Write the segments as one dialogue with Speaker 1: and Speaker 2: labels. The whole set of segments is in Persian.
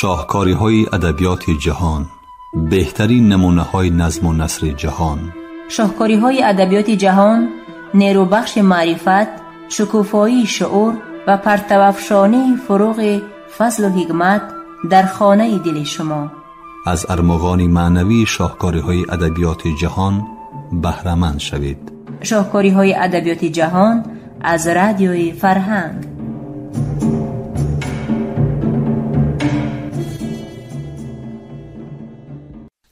Speaker 1: شاهکاری‌های ادبیات جهان، بهترین نمونه‌های نظم و نثر جهان.
Speaker 2: شاهکاری‌های ادبیات جهان، نیروبخش معرفت، شکوفایی شعور و پرتوافشانی فروغ فضل و حکمت در خانه دل شما.
Speaker 1: از ارمغان معنوی شاهکاری‌های ادبیات جهان بهره‌مند شوید.
Speaker 2: شاهکاری‌های ادبیات جهان از رادیوی فرهنگ.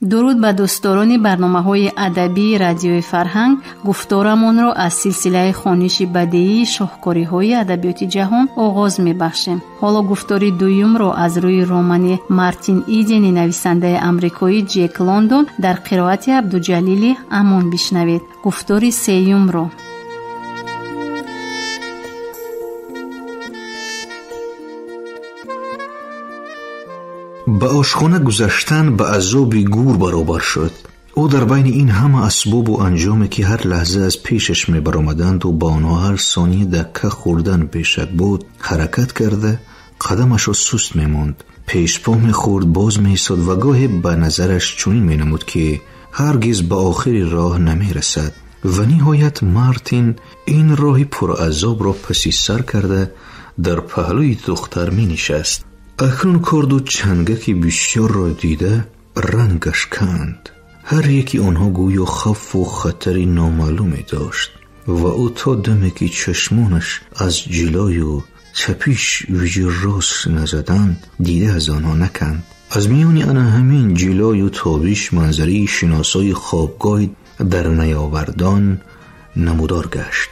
Speaker 3: درود به دوستداران برنامه‌های ادبی رادیوی فرهنگ. گفتارمان را از سلسله خوانش بدیعی شاهکاری‌های ادبیات جهان آغاز می‌بخشیم. حالا گفتاری دوم را از روی رمان مارتین ایدن نویسنده آمریکایی جک لندن در قرائت عبدالجلیل امان بشنوید. گفتاری سوم را
Speaker 4: به آشخانه گذشتن به عذاب گور برابر شد. او در بین این همه اسباب و انجامی که هر لحظه از پیشش می برآمدند و با آنها هر ثانیه دکه خوردن بیشک بود، حرکت کرده قدمش را سست می ماند. پیش پا می خورد، باز می ایستاد و گاهی به نظرش چنین می نمود که هرگز به آخر راه نمی رسد. و نهایت مارتین این راه پر عذاب را پسی سر کرده در پهلوی دختر می نشست. اکنون کرد و چنگکی بسیار را دیده رنگش کند. هر یکی آنها گویا خوف و خطری نامعلومی داشت و او تا دمی که چشمانش از جلای و تپیش ویژه راست نزدند دیده از آنها نکند. از میان آن همین جلای و تابیش منظری شناسای خوابگاه در نیاوردان نمودار گشت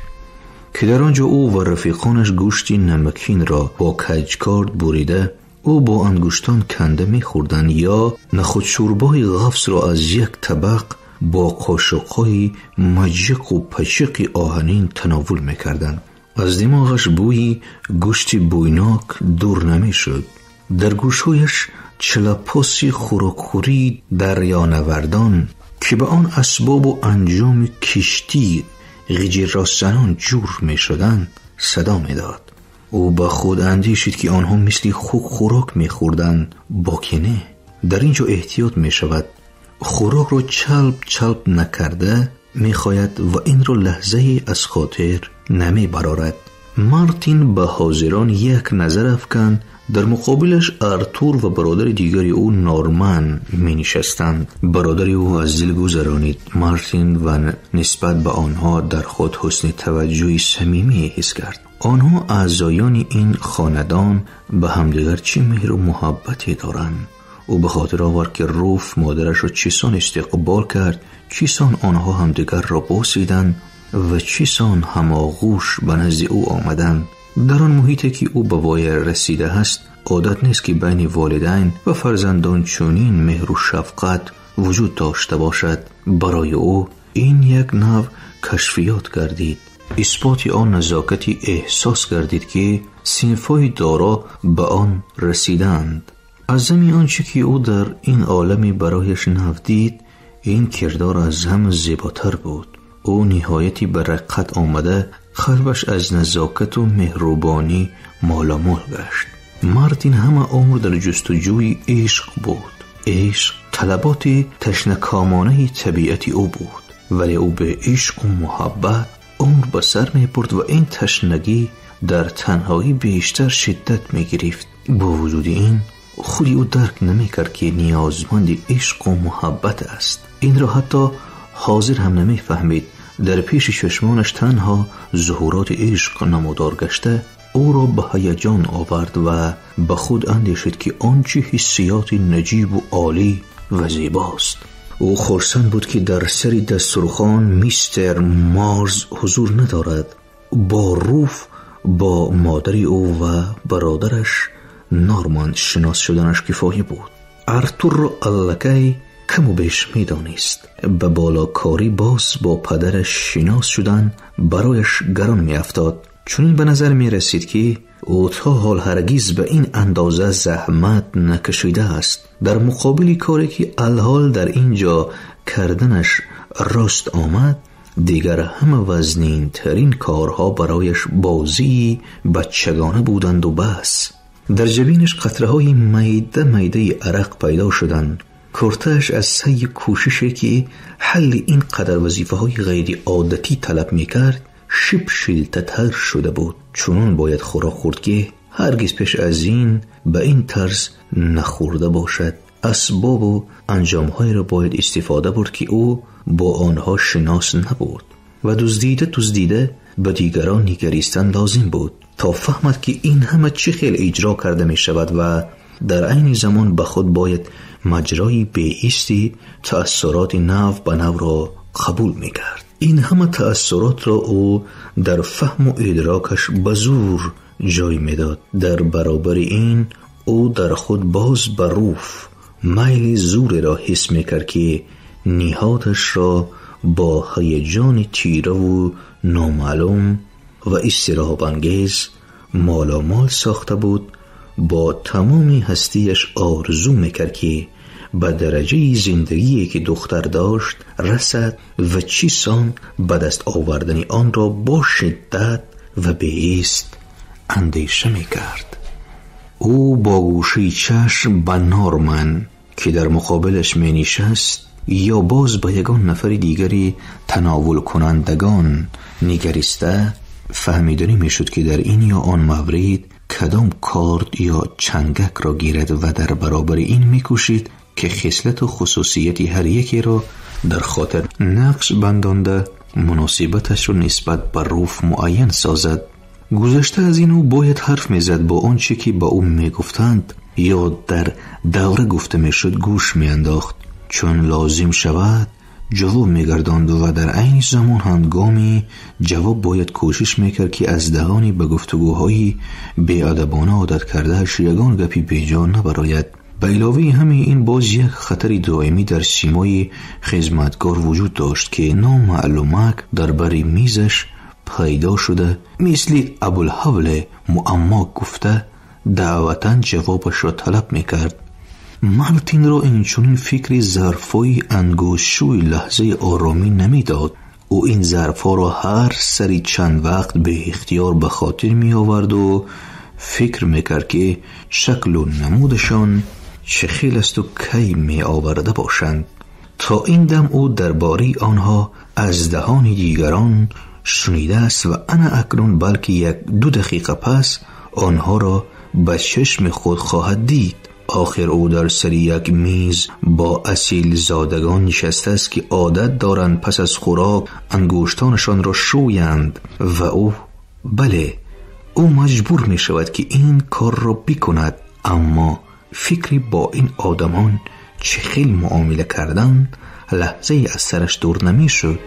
Speaker 4: که در آنجا او و رفیقانش گوشتی نمکین را با کجکارد بریده او با انگشتان کنده می خوردن یا نخود شوربای غفص را از یک طبق با قاشق‌های مجق و پچق آهنین تناول می کردن. از دماغش بوی گوشت بویناک دور نمی شد. در گوشهایش چلپاسی خوراکخوری دریانوردان که به آن اسباب و انجام کشتی غجراسنان جور می شدن صدا می داد. او با خود اندیشید که آنها مثل خوک خوراک می خوردن، با که نه. در اینجا احتیاط می شود. خوراک رو چلب نکرده می خواید و این رو لحظه از خاطر نمی برارد. مارتین به حاضران یک نظر افکند. در مقابلش ارتور و برادر دیگری او نورمن می نشستند. برادر او از دل گذرانید مارتین و نسبت به آنها در خود حسن توجهی صمیمی حس کرد. آنها اعضایان این خاندان به همدیگر چه مهر و محبتی دارند. او به خاطر آورد که روف مادرش را چیسان استقبال کرد، چیسان آنها همدیگر را بوسیدند و چیسان هماغوش به نزد او آمدند. در آن محیطی که او به وای رسیده است عادت نیست که بین والدین و فرزندان چنین مهر و شفقت وجود داشته باشد. برای او این یک نوع کشفیات گردید. اثبات آن نزاکتی احساس کردید که صنفای دارا به آن رسیدند. از زمین آنچه که او در این عالمی برایش نودید این کردار از هم زیباتر بود. او نهایتی به رقت آمده قلبش از نزاکت و مهربانی مالامال گشت. مارتین همه عمر در جستجوی عشق بود. عشق طلبات تشنه‌کامانه طبیعتی او بود، ولی او به عشق و محبت عمر به سر می برد و این تشنگی در تنهایی بیشتر شدت می گرفت. با وجود این خودی او درک نمی کرد که نیازمند عشق و محبت است. این را حتی حاضر هم نمی فهمید. در پیش چشمانش تنها ظهورات عشق نمودار گشته او را به هیجان آورد و به خود اندیشید که آنچه حسیات نجیب و عالی و زیباست. او خرسند بود که در سری دسترخوان میستر مارز حضور ندارد. با روف با مادری او و برادرش نورمن شناس شدنش کفایه بود. ارتور را الکی کم و بیش می دانست. به بالاکاری باز با پدرش شناس شدن برایش گران می افتاد. چون به نظر می رسید که او تا حال هرگز به این اندازه زحمت نکشیده است. در مقابل کاری که الحال در اینجا کردنش راست آمد، دیگر همه وزنین ترین کارها برایش بازی بچگانه بودند و بس. در جبینش قطره‌های میده میده عرق پیدا شدند. کورتاژ از سعی کوششی که حل این قدر وظیفه‌های غیر عادتی طلب می‌کرد شلتتر شده بود. چنون باید خوراک خورد که هرگز پیش از این به این طرز نخورده باشد. اسباب و انجام‌های را باید استفاده برد که او با آنها شناس نبود و دزدیده به دیگران نگریستن لازم بود تا فهمد که این همه چه خیل اجرا کرده می شود و در عین زمان به خود باید مجرای بی‌ایستی تأثیرات نو به نو را قبول می کرد. این همه تأثیرات را او در فهم و ادراکش به زور جای می داد. در برابر این او در خود باز به روف میل زور را حس می کرد که نهادش را با هیجان تیره و نامعلوم و اضطراب انگیز مالامال ساخته بود. با تمام هستیش آرزو میکرد که به درجه زندگی که دختر داشت رسد و چیسان به دست آوردن آن را با شدت و بی‌ایست اندیشه میکرد. او با گوشه چشم به نورمن که در مقابلش می نشست یا باز به یگان نفر دیگری تناول کنندگان نگریسته فهمیدنی می شد که در این یا آن مورد کدام کارت یا چنگک را گیرد و در برابر این می کوشید که خصلت و خصوصیتی هر یکی را در خاطر نقش بندانده مناسبتش را نسبت به روف معین سازد. گذشته از این او باید حرف می زد، با آنچه که با او می گفتند یا در دوره گفته می شد گوش می انداخت. چون لازم شود جواب می گرداند و در عین زمان هنگامی جواب باید کوشش می کرد که از دهانی به گفتگوهای بی‌ادبانه عادت کردهش یگان گپی بیجا نبراید. به علاوه همین این باز یک خطر دائمی در سیمای خدمتگار وجود داشت که نامعلومک در بر میزش پیدا شده مثل ابوالحول معما گفته دعوتاً جوابش را طلب میکرد. مارتین را این چنین فکری ظرفای انگشت‌شوی لحظه آرامی نمیداد. او این ظرفا را هر سری چند وقت به اختیار به خاطر می آورد و فکر میکرد که شکل و نمودشان چه خیل است و کی می آورده باشند. تا این دم او درباره آنها از دهان دیگران شنیده است و انا اکنون بلکه 1-2 دقیقه پس آنها را به چشم خود خواهد دید. آخر او در سر یک میز با اصیل زادگان نشسته است که عادت دارند پس از خوراک انگشتانشان را شویند و او او مجبور می شود که این کار را بکند. اما فکری با این آدمان چه خیلی معامله کردن لحظه از سرش دور نمی شد.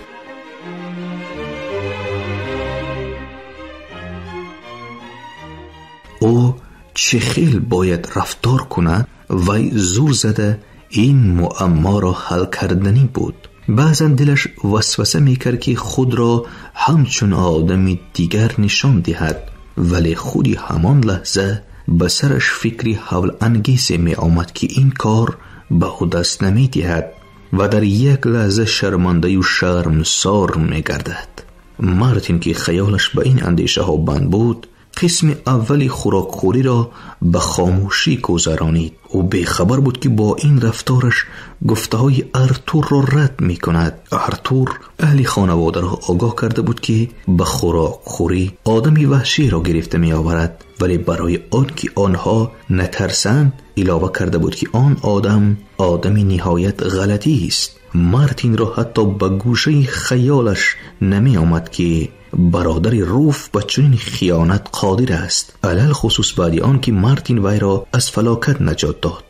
Speaker 4: او چه خیلی باید رفتار کند و زور زده این معما را حل کردنی بود. بعضا دلش وسوسه میکرد که خود را همچون آدمی دیگر نشان دهد، ولی خودی همان لحظه به سرش فکری حول انگیزی می آمد که این کار به او دست نمی دهد و در یک لحظه شرمنده و شرمسار می گردد. مارتین که خیالش به این اندیشه ها بند بود قسم اولی خوراکخوری را به خاموشی گذرانید. او بیخبر بود که با این رفتارش گفته های ارتور را رد می کند. ارتور اهل خانواده را آگاه کرده بود که به خوراکخوری آدمی وحشی را گرفته می آورد، ولی برای آن که آنها نترسند علاوه کرده بود که آن آدمی نهایت غلطی است. مارتین را حتی به گوشه خیالش نمی آمد که برادر روف به چنین خیانت قادر است، علل خصوص بعد آن که مارتین وی را از فلاکت نجات داد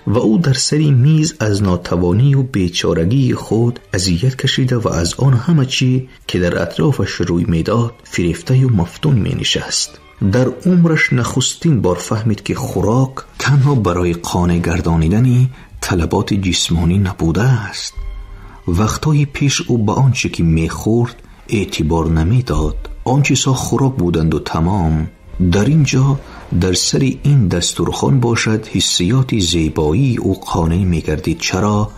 Speaker 4: و او در سری میز از ناتوانی و بیچارگی خود اذیت کشیده و از آن همه چی که در اطرافش روی میداد فریفته و مفتون می نشست. در عمرش نخستین بار فهمید که خوراک تنها برای قانع گردانیدن طلبات جسمانی نبوده است. وقتای پیش او به آنچه که میخورد اعتبار نمیداد. آن چیزها خوراک بودند و تمام. در اینجا در سر این دستورخوان باشد حسیات زیبایی او قانع میگردید. چرا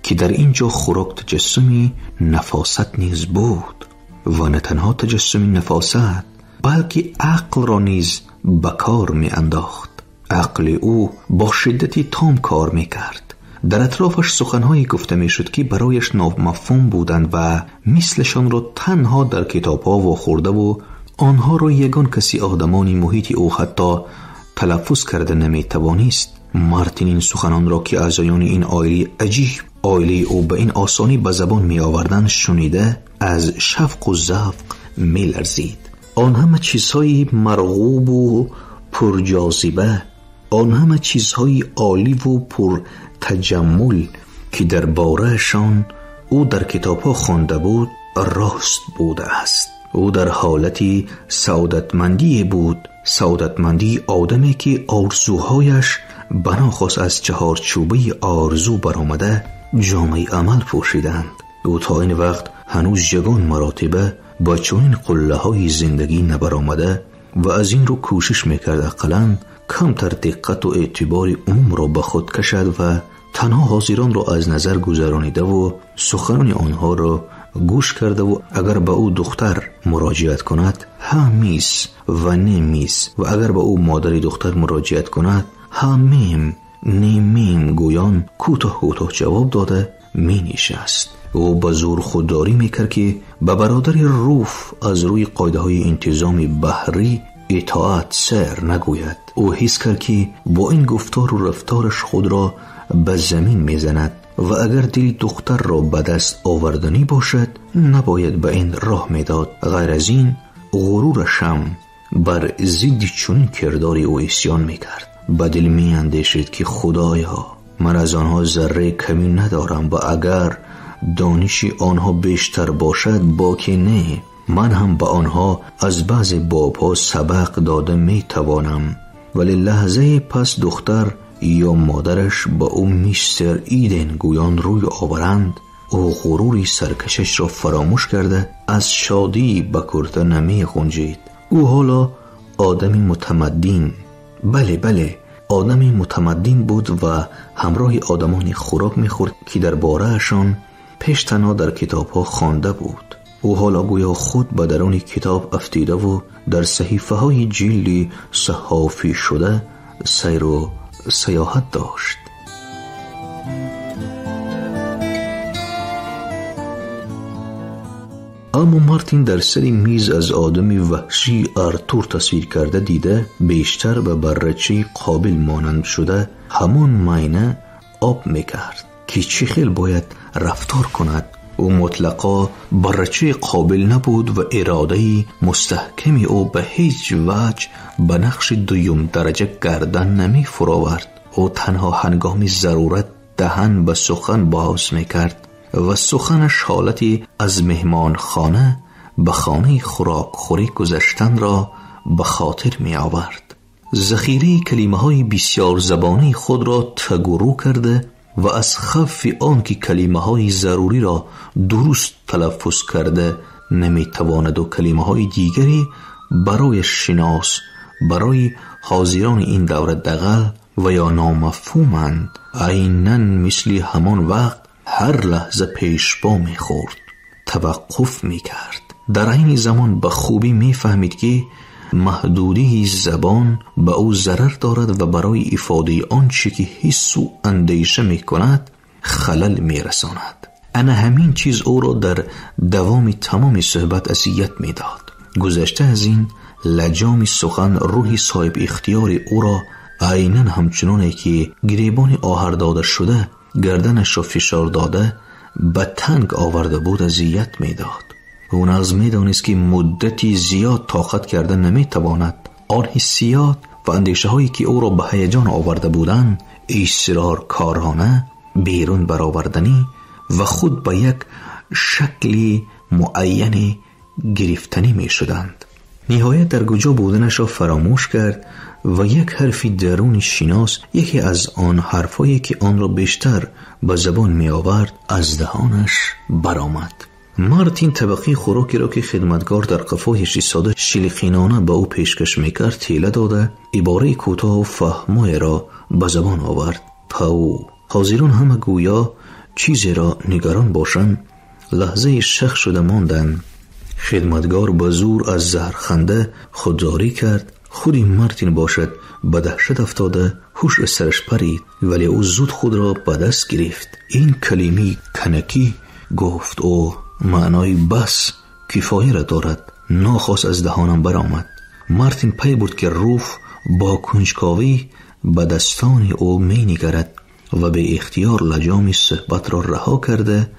Speaker 4: که در اینجا خوراک تجسمی نفاست نیز بود و نه تنها تجسمی نفاست بلکه عقل را نیز بکار می انداخت. عقل او با شدتی تام کار میکرد. در اطرافش سخنهایی گفته میشد که برایش نامفهوم بودند و مثلشان را تنها در کتابها واخورده و آنها را یگان کسی آدمانی محیط او حتی تلفظ کرده نمیتوانست. مارتین این سخنان را که اعضایان این عائله عجیب عائله او به این آسانی به زبان می آوردند شنیده از شفق و ذوق می لرزید. آن همه چیزهای مرغوب و پرجاذبه، آن همه چیزهای عالی و پر تجمل که در بارهشان او در کتابها خوانده بود راست بوده است. او در حالتی سعادتمندی بود، سعادتمندی آدمی که آرزوهایش بناخواست از چهارچوبه آرزو برآمده جامه عمل پوشیدند. او تا این وقت هنوز یگان مراتبه با چنین قله های زندگی نبرآمده و از این رو کوشش میکرد اقلاً کمتر دقت و اعتبار عموم را به خود کشد و تنها حاضران را از نظر گذرانیده و سخنان آنها را گوش کرده و اگر به او دختر مراجعت کند هم میس و نمیس و اگر به او مادر دختر مراجعت کند هم میم نیمیم گویان کوتاه جواب داده می نشست. او با زور خودداری میکرد که به برادر روف از روی قاعده های انتظام بحری اطاعت سر نگوید. او حس کرد که با این گفتار و رفتارش خود را به زمین میزند و اگر دل دختر را به دست آوردنی باشد نباید به این راه میداد. غیر از این غرورش هم بر ضد چنین کرداری او عصیان میکرد. به دل می اندیشید که خدایا من از آنها ذره کمی ندارم و اگر دانش آنها بیشتر باشد باکی نه، من هم به آنها از بعض بابها سبق داده می توانم. ولی لحظه پس دختر یا مادرش با او میستر ایدن گویان روی آورند او غروری سرکشش را فراموش کرده از شادی به کرته نمی غنجید. او حالا آدمی متمدن، بله آدمی متمدن بود و همراه آدمانی خوراک میخورد که در بارهشان پیشتنا در کتابها خوانده بود. او حالا گویا خود به درون کتاب افتیده و در صحیفه های جلد صحافی شده سیر و سیاحت داشت. اما مارتین در سر میز از آدمی وحشی آرتور تصویر کرده دیده بیشتر به بررچه قابل مانند شده همان معنی آب میکرد که چه خیل باید رفتار کند. او مطلقا بررچه قابل نبود و اراده مستحکمی او به هیچ وجه به نقش دویم درجه گردن نمی فراورد. او تنها هنگام ضرورت دهن به سخن باز میکرد و سخنش حالتی از مهمان خانه به خانه خوراک خوری گذشتن را به خاطر می آورد. ذخیره کلمه های بسیار زبانی خود را تگرو کرده و از خوف آن که کلمه های ضروری را درست تلفظ کرده نمی تواند و کلمه های دیگری برای شناس برای حاضران این دوره دغل و یا نامفهومند عیناً مثل همان وقت هر لحظه پیش با می خورد توقف می کرد. در این زمان به خوبی می فهمید که محدودی زبان به او ضرر دارد و برای افاده آنچه که حس و اندیشه می کند خلل می رساند. انا همین چیز او را در دوام تمام صحبت اذیت می داد. گذشته از این لجام سخن روح صاحب اختیار او را عیناً همچنانه که گریبان آهر داده شده گردنش را فشار داده به تنگ آورده بود اذیت می داد. او نغز می دانست که مدتی زیاد طاقت کرده نمی تواند. آن حسیات و اندیشه هایی که او را به هیجان آورده بودند اصرار کارانه بیرون برآوردنی و خود به یک شکلی معین گرفتنی می شدند. نهایت در گوجا بودنش را فراموش کرد و یک حرف درون شناس یکی از آن حرفایی که آن را بیشتر به زبان می آورد از دهانش برآمد. مارتین طبقی خوراکی را که خدمتگار در قفایش ایستاده شلیخینانه به او پیشکش میکرد تیله داده عباره کوتاه و فهمای را به زبان آورد. پاو حاضران همه گویا چیزی را نگران باشند لحظه شخ شده ماندند. خدمتگار به زور از زهرخنده خودداری کرد خودی مارتین باشد به دهشت افتاده هوش سرش پرید، ولی او زود خود را به دست گرفت. این کلمه کنکی گفت او معنای بس کفایه را دارد. ناخواست از دهانم برآمد. مارتین پی برد که روف با کنجکاوی به دستان او می نگرد و به اختیار لجام صحبت را رها کرده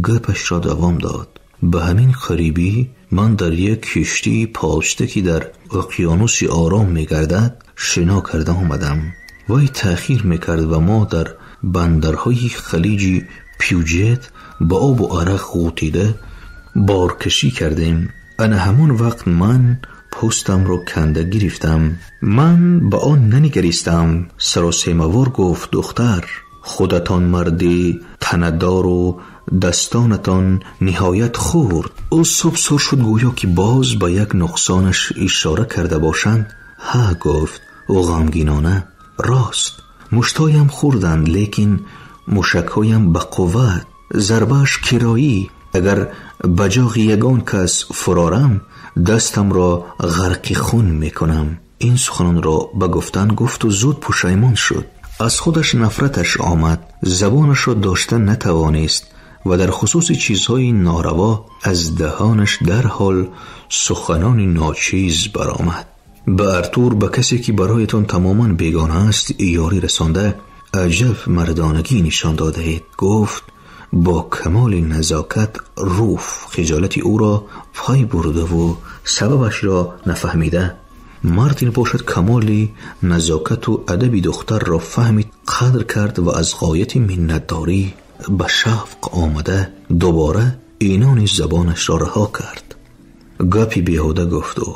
Speaker 4: گپش را دوام داد. به همین قریبی من در یک کشتی پاشته که در اقیانوس آرام می گردد شنا کرده آمدم. وی تأخیر می کرد و ما در بندرهای خلیج پیوجت با آب و عرق غوطیده بارکشی کردیم. انا همون وقت من پوستم رو کنده گرفتم. من با آن ننگریستم. سراسیموار گفت دختر خودتان مردی تندار و دستانتان نهایت خورد. او سر شد گویا که باز با یک نقصانش اشاره کرده باشند. ها گفت او غمگینانه. راست مشتایم خوردند، لیکن مشکهایم به قوت، ضربش کرایی. اگر بجاغ یگان کس فرارم دستم را غرق خون میکنم. این سخنان را به گفتن گفت و زود پشیمان شد. از خودش نفرتش آمد. زبانش را داشتن نتوانست و در خصوص چیزهای ناروا از دهانش در حال سخنان ناچیز برآمد. به ارتور، به کسی که برایتان تماما بیگانه است، یاری رسانده عجب مردانگی نشان داده اید. گفت با کمال نزاکت. روف خجالتی او را پای برده و سببش را نفهمیده. مارتین باشد کمال نزاکت و ادب دختر را فهمید، قدر کرد و از غایت منتداری به شفق آمده دوباره اینان زبانش را رها کرد. گپی بیهوده گفت و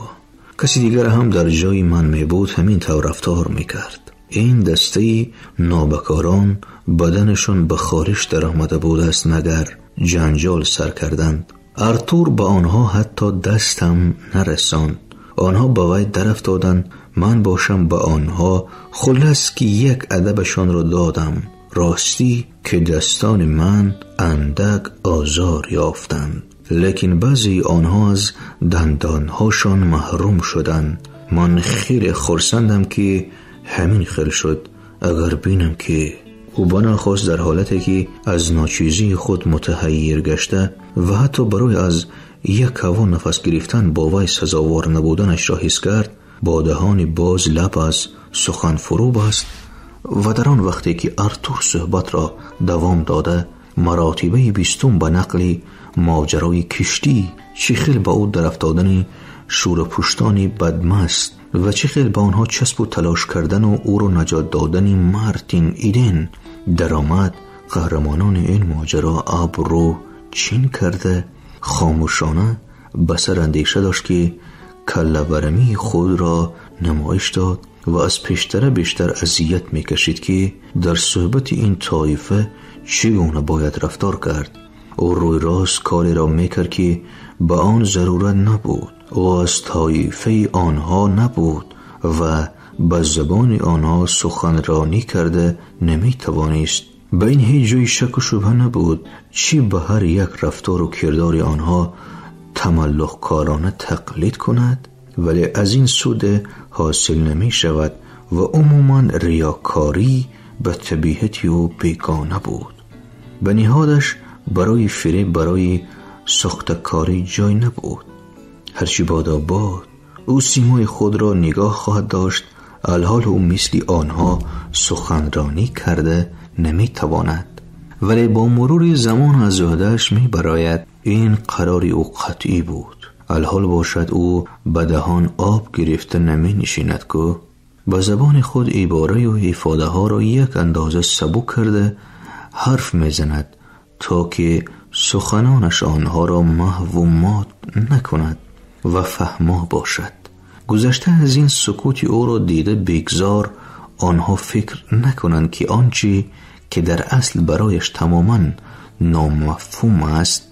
Speaker 4: کسی دیگر هم در جای من می بود همین طور رفتار می کرد. این دسته نابکاران بدنشون به خارش در آمده بود است مگر جنجال سر کردند. ارتور به آنها حتی دستم نرساند. آنها با وی در افتادند. من باشم به آنها خلاص که یک ادبشان را دادم. راستی که دستان من اندک آزار یافتند، لیکن بعضی آنها از دندانهاشان محروم شدند. من خیلی خرسندم که همین خیل شد. اگر بینم که او بناخواست در حالتی که از ناچیزی خود متحیر گشته و حتی برای از یک هوا نفس گرفتن با وی سزاوار نبودنش را حس کرد، با دهان باز لب از سخن فرو بست و در آن وقتی که ارتور صحبت را دوام داده مراتبه 20 به نقل ماجرای کشتی، چه خیل با او در افتادن شور پشتانی بدمست و چه خیل با آنها چسب و تلاش کردن و او را نجات دادن مارتین ایدن در آمد، قهرمانان این ماجرا ابرو چین کرده خاموشانه بسر اندیشه داشت که کله‌ورمی خود را نمایش داد و از پیشتر بیشتر اذیت میکشید که در صحبت این طایفه چگونه باید رفتار کرد. او روی راست کاری را میکرد که به آن ضرورت نبود. او از طایفه آنها نبود و به زبان آنها سخنرانی کرده نمیتوانست. به این هیچ جای شک و شبهه نبود. چی به هر یک رفتار و کردار آنها تملق‌کارانه تقلید کند، ولی از این سود حاصل نمی شود و عموما ریاکاری به طبیعتی و بیگانه بود. به نهادش برای فریب، برای ساختکاری جای نبود. هرچی باد او سیمای خود را نگاه خواهد داشت، الحال او مثل آنها سخنرانی کرده نمی تواند. ولی با مرور زمان از عهده‌اش می براید این قراری او قطعی بود. الحال باشد او به دهان آب گرفته نمی نشیند که به زبان خود عباره و افاده ها را یک اندازه سبک کرده حرف می زند تا که سخنانش آنها را محو و مات نکند و فهما باشد. گذشته از این سکوت او را دیده بگذار آنها فکر نکنند که آنچه که در اصل برایش تماما نامفهوم است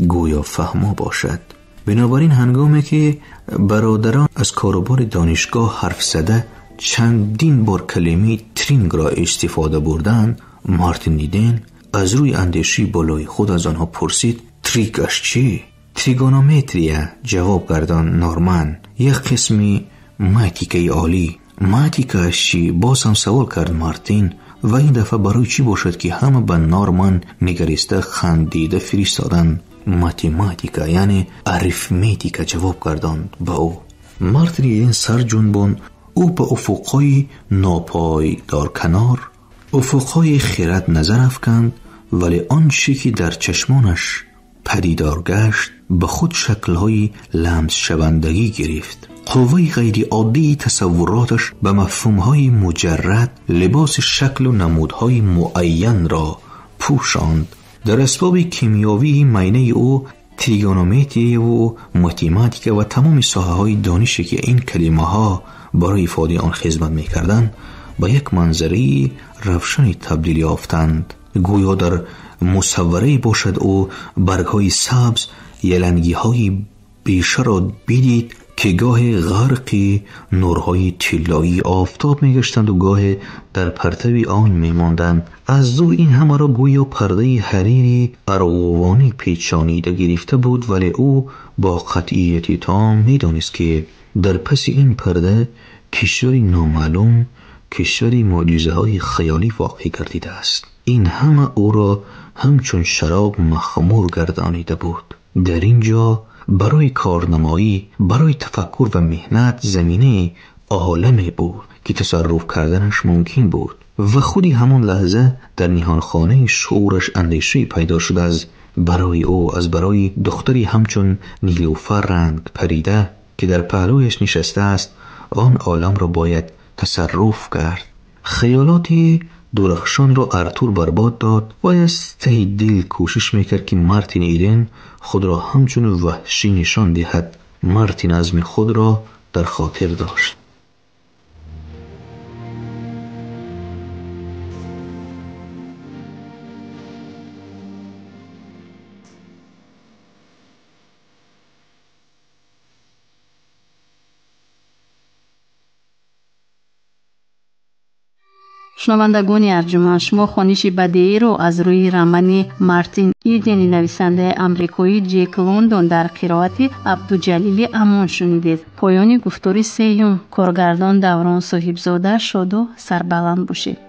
Speaker 4: گویا فهما باشد. بنابراین هنگامی که برادران از کاروبار دانشگاه حرف زده چندین بار کلمه ترینگ را استفاده بردند، مارتین ایدن از روی اندیشی بالای خود از آنها پرسید تریگش چی؟ تریگونومتریه، جواب گردان نورمن، یک قسمی ماتیکای عالی. ماتیکا چی؟ باز هم سوال کرد مارتین. و این دفعه برای چی باشد که همه به نارمن نگریسته خندیده فرستادند. ماتیماتیکا یعنی اریفمتیکا جواب کردند به او. مارتین این سر جنبان. او به افقهای ناپایدار کنار، افقهای خیرت نظر افکند، ولی آنچه که در چشمانش پدیدار گشت به خود شکلهای لمس شوندگی گرفت. قوه غیر عادی تصوراتش به مفهومهای مجرد لباس شکل و نمودهای معین را پوشاند. در اسباب کیمیاوی معینه او تریگونومتری و ماتماتیک و تمام ساحه های دانشی که این کلمه ها برای ifade آن خدمت می‌کردند با یک منظری روشنی تبدیل یافتند. گویا در مصوره باشد او برگ‌های سبز یلنگی‌های بیشه را بدید که گاه غرقی نورهای طلایی آفتاب می‌گشتند و گاه در پرتوی آن می‌ماندند. از دور این همه را گویا پرده حریری ارغوانی پیچانیده گرفته بود، ولی او با قطعیت تام می‌دانست که در پس این پرده کشوری نامعلوم، کشوری معجزه‌های خیالی واقع گردیده است. این همه او را همچون شراب مخمور گردانیده بود. در اینجا برای کارنمایی، برای تفکر و مهنت زمینه عالمی بود که تصرف کردنش ممکن بود. و خودی همان لحظه در نهانخانه شعورش اندیشه پیدا شد از برای او، از برای دختری همچون نیلوفر رنگ پریده که در پهلویش نشسته است آن عالم را باید تصرف کرد. خیالاتی درخشان را ارتور برباد داد و از ته دل کوشش میکرد که مارتین ایدن خود را همچون وحشی نشان دهد. مارتین عزم خود را در خاطر داشت.
Speaker 3: шунавандагони арҷуманд, шумо хониши бадеиро аз рӯи романи мартин идени нависандаи амрикоӣ ҷек лондон дар қироати абдуҷалили амон шунидед. поёни гуфтори сеюм. коргардон Даврон соҳибзода шоду сарбаланд бошед.